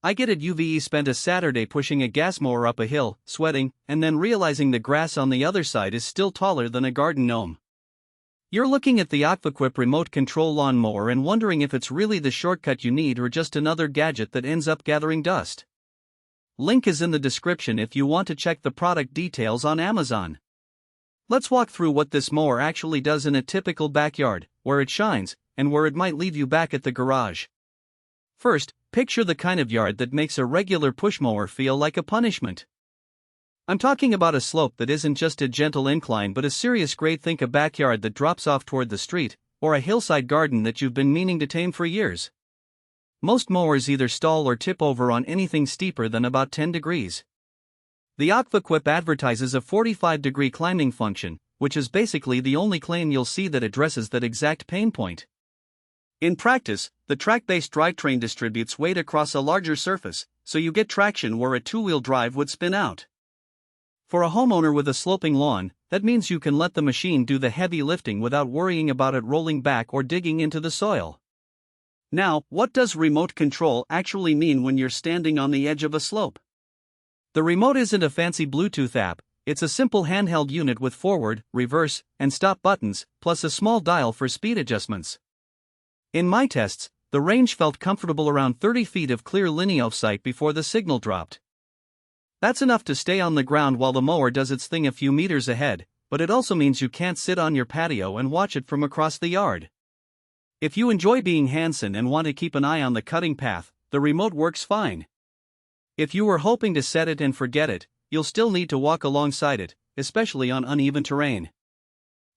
I get it. UVE spent a Saturday pushing a gas mower up a hill, sweating, and then realizing the grass on the other side is still taller than a garden gnome. You're looking at the OKVEQUIP remote control lawn mower and wondering if it's really the shortcut you need or just another gadget that ends up gathering dust. Link is in the description if you want to check the product details on Amazon. Let's walk through what this mower actually does in a typical backyard, where it shines, and where it might leave you back at the garage. First, picture the kind of yard that makes a regular push mower feel like a punishment. I'm talking about a slope that isn't just a gentle incline but a serious grade. Think a backyard that drops off toward the street, or a hillside garden that you've been meaning to tame for years. Most mowers either stall or tip over on anything steeper than about 10 degrees. The OKVEQUIP advertises a 45-degree climbing function, which is basically the only claim you'll see that addresses that exact pain point. In practice, the track-based drivetrain distributes weight across a larger surface, so you get traction where a two-wheel drive would spin out. For a homeowner with a sloping lawn, that means you can let the machine do the heavy lifting without worrying about it rolling back or digging into the soil. Now, what does remote control actually mean when you're standing on the edge of a slope? The remote isn't a fancy Bluetooth app, it's a simple handheld unit with forward, reverse, and stop buttons, plus a small dial for speed adjustments. In my tests, the range felt comfortable around 30 feet of clear line of sight before the signal dropped. That's enough to stay on the ground while the mower does its thing a few meters ahead, but it also means you can't sit on your patio and watch it from across the yard. If you enjoy being hands-on and want to keep an eye on the cutting path, the remote works fine. If you were hoping to set it and forget it, you'll still need to walk alongside it, especially on uneven terrain.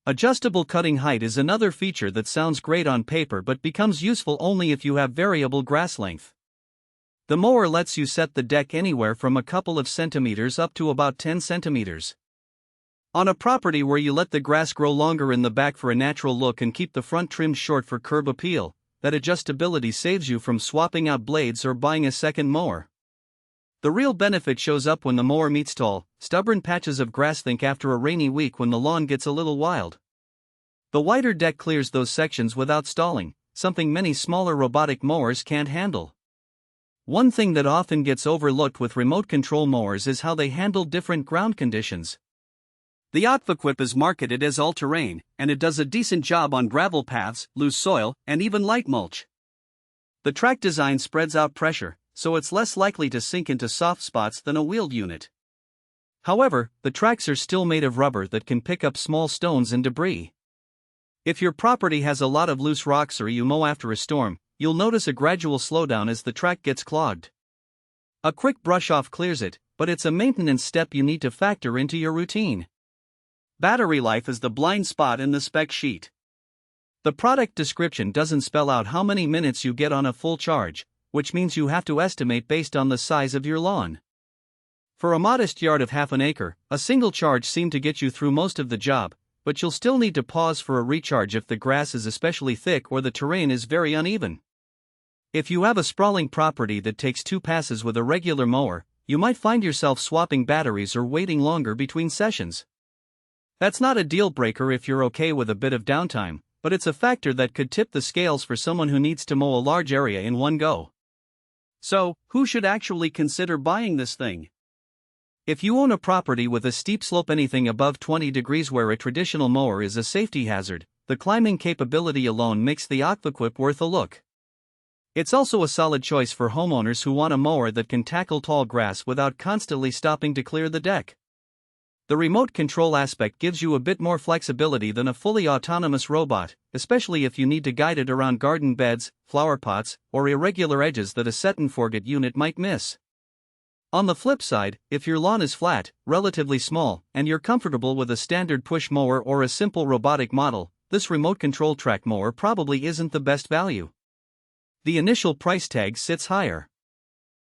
Adjustable cutting height is another feature that sounds great on paper but becomes useful only if you have variable grass length. The mower lets you set the deck anywhere from a couple of centimeters up to about 10 centimeters. On a property where you let the grass grow longer in the back for a natural look and keep the front trimmed short for curb appeal, that adjustability saves you from swapping out blades or buying a second mower. The real benefit shows up when the mower meets tall, stubborn patches of grass. Think after a rainy week when the lawn gets a little wild. The wider deck clears those sections without stalling, something many smaller robotic mowers can't handle. One thing that often gets overlooked with remote control mowers is how they handle different ground conditions. The OKVEQUIP is marketed as all-terrain, and it does a decent job on gravel paths, loose soil, and even light mulch. The track design spreads out pressure, so it's less likely to sink into soft spots than a wheeled unit. However, the tracks are still made of rubber that can pick up small stones and debris. If your property has a lot of loose rocks or you mow after a storm, you'll notice a gradual slowdown as the track gets clogged. A quick brush-off clears it, but it's a maintenance step you need to factor into your routine. Battery life is the blind spot in the spec sheet. The product description doesn't spell out how many minutes you get on a full charge, which means you have to estimate based on the size of your lawn. For a modest yard of half an acre, a single charge seemed to get you through most of the job, but you'll still need to pause for a recharge if the grass is especially thick or the terrain is very uneven. If you have a sprawling property that takes 2 passes with a regular mower, you might find yourself swapping batteries or waiting longer between sessions. That's not a deal breaker if you're okay with a bit of downtime, but it's a factor that could tip the scales for someone who needs to mow a large area in one go. So, who should actually consider buying this thing? If you own a property with a steep slope anything above 20 degrees where a traditional mower is a safety hazard, the climbing capability alone makes the OKVEQUIP worth a look. It's also a solid choice for homeowners who want a mower that can tackle tall grass without constantly stopping to clear the deck. The remote control aspect gives you a bit more flexibility than a fully autonomous robot, especially if you need to guide it around garden beds, flower pots, or irregular edges that a set-and-forget unit might miss. On the flip side, if your lawn is flat, relatively small, and you're comfortable with a standard push mower or a simple robotic model, this remote control track mower probably isn't the best value. The initial price tag sits higher.